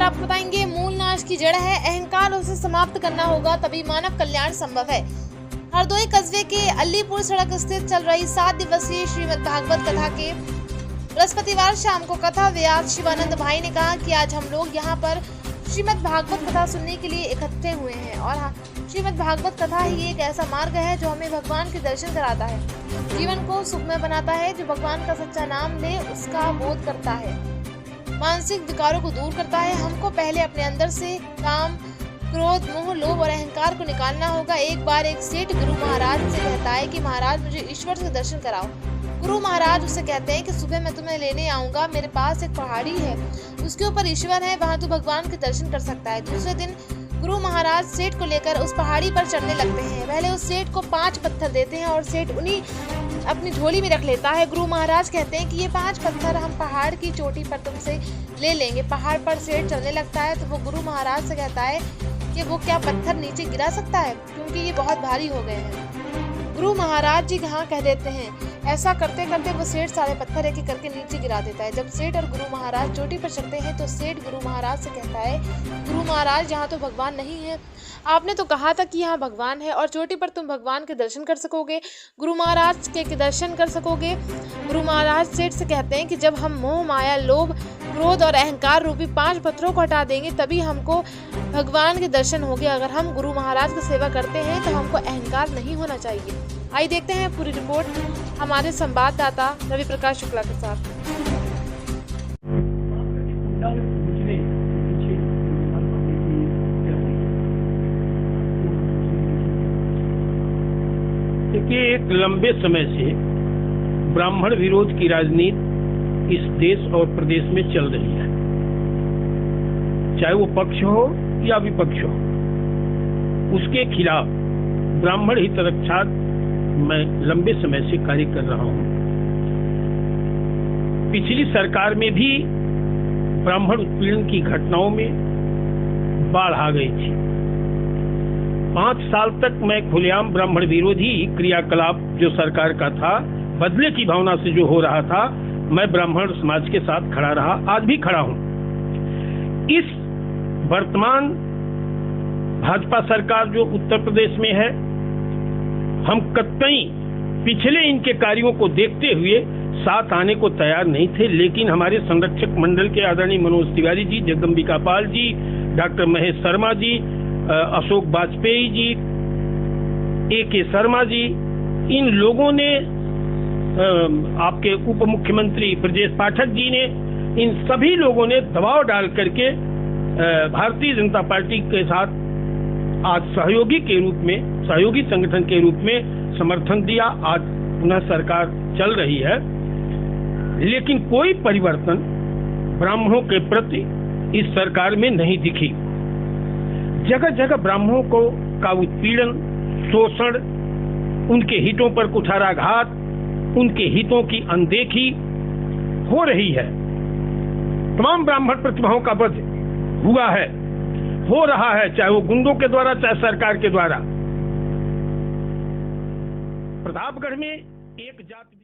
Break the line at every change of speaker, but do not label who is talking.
आपको बताएंगे मूल नाश की जड़ है अहंकार, उसे समाप्त करना होगा तभी मानव कल्याण संभव है। हरदोई कस्बे के अलीपुर सड़क स्थित चल रही 7 दिवसीय श्रीमद् भागवत कथा के बृहस्पतिवार शाम को कथा व्यास शिवानंद भाई ने कहा कि आज हम लोग यहाँ पर श्रीमद् भागवत कथा सुनने के लिए इकट्ठे हुए हैं और श्रीमद् भागवत कथा ही एक ऐसा मार्ग है जो हमें भगवान के दर्शन कराता है, जीवन को सुखमय बनाता है। जो भगवान का सच्चा नाम ले उसका बोध करता है, मानसिक विकारों को दूर करता है। हमको पहले अपने अंदर से काम, क्रोध, मोह, लोभ और अहंकार को निकालना होगा। एक बार एक सेठ गुरु महाराज से कहता है कि महाराज मुझे ईश्वर से दर्शन कराओ। गुरु महाराज उससे कहते हैं कि सुबह मैं तुम्हें लेने आऊंगा, मेरे पास एक पहाड़ी है, उसके ऊपर ईश्वर है, वहां तू भगवान के दर्शन कर सकता है। दूसरे दिन गुरु महाराज सेठ को लेकर उस पहाड़ी पर चढ़ने लगते हैं। पहले उस सेठ को 5 पत्थर देते हैं और सेठ उन्हीं अपनी झोली में रख लेता है। गुरु महाराज कहते हैं कि ये 5 पत्थर हम पहाड़ की चोटी पर तुमसे ले लेंगे। पहाड़ पर सेठ चढ़ने लगता है तो वो गुरु महाराज से कहता है कि वो क्या पत्थर नीचे गिरा सकता है, क्योंकि ये बहुत भारी हो गए हैं। गुरु महाराज जी हाँ कह देते हैं। ऐसा करते करते वो सेठ सारे पत्थर एक एक करके नीचे गिरा देता है। जब सेठ और गुरु महाराज चोटी पर चढ़ते हैं तो सेठ गुरु महाराज से कहता है, गुरु महाराज यहाँ तो भगवान नहीं है, आपने तो कहा था कि यहाँ भगवान है और चोटी पर तुम भगवान के दर्शन कर सकोगे, गुरु महाराज के दर्शन कर सकोगे। गुरु महाराज सेठ से कहते हैं कि जब हम मोह, माया, लोभ, क्रोध और अहंकार रूपी 5 पत्थरों को हटा देंगे तभी हमको भगवान के दर्शन होंगे। अगर हम गुरु महाराज की सेवा करते हैं तो हमको अहंकार नहीं होना चाहिए। आइए देखते हैं पूरी रिपोर्ट हमारे संवाददाता रवि प्रकाश शुक्ला के साथ।
देखिए, एक लंबे समय से ब्राह्मण विरोध की राजनीति इस देश और प्रदेश में चल रही है, चाहे वो पक्ष हो या विपक्ष हो। उसके खिलाफ ब्राह्मण हित रक्षा मैं लंबे समय से कार्य कर रहा हूं। पिछली सरकार में भी ब्राह्मण उत्पीड़न की घटनाओं में बाढ़ आ गई थी। 5 साल तक मैं खुलेआम ब्राह्मण विरोधी क्रियाकलाप जो सरकार का था, बदले की भावना से जो हो रहा था, मैं ब्राह्मण समाज के साथ खड़ा रहा, आज भी खड़ा हूं। इस वर्तमान भाजपा सरकार जो उत्तर प्रदेश में है, हम कतई पिछले इनके कार्यों को देखते हुए साथ आने को तैयार नहीं थे, लेकिन हमारे संरक्षक मंडल के आदरणीय मनोज तिवारी जी, जगदम्बिका पाल जी, डॉक्टर महेश शर्मा जी, अशोक वाजपेयी जी, A.K. शर्मा जी, इन लोगों ने, आपके उप मुख्यमंत्री ब्रजेश पाठक जी ने, इन सभी लोगों ने दबाव डाल करके भारतीय जनता पार्टी के साथ आज सहयोगी के रूप में, सहयोगी संगठन के रूप में समर्थन दिया। आज पुनः सरकार चल रही है, लेकिन कोई परिवर्तन ब्राह्मणों के प्रति इस सरकार में नहीं दिखी। जगह जगह ब्राह्मणों का उत्पीड़न, शोषण, उनके हितों पर कुठाराघात, उनके हितों की अनदेखी हो रही है। तमाम ब्राह्मण प्रतिभाओं का वध हुआ है, हो रहा है, चाहे वो गुंडों के द्वारा, चाहे सरकार के द्वारा। प्रतापगढ़ में एक जाति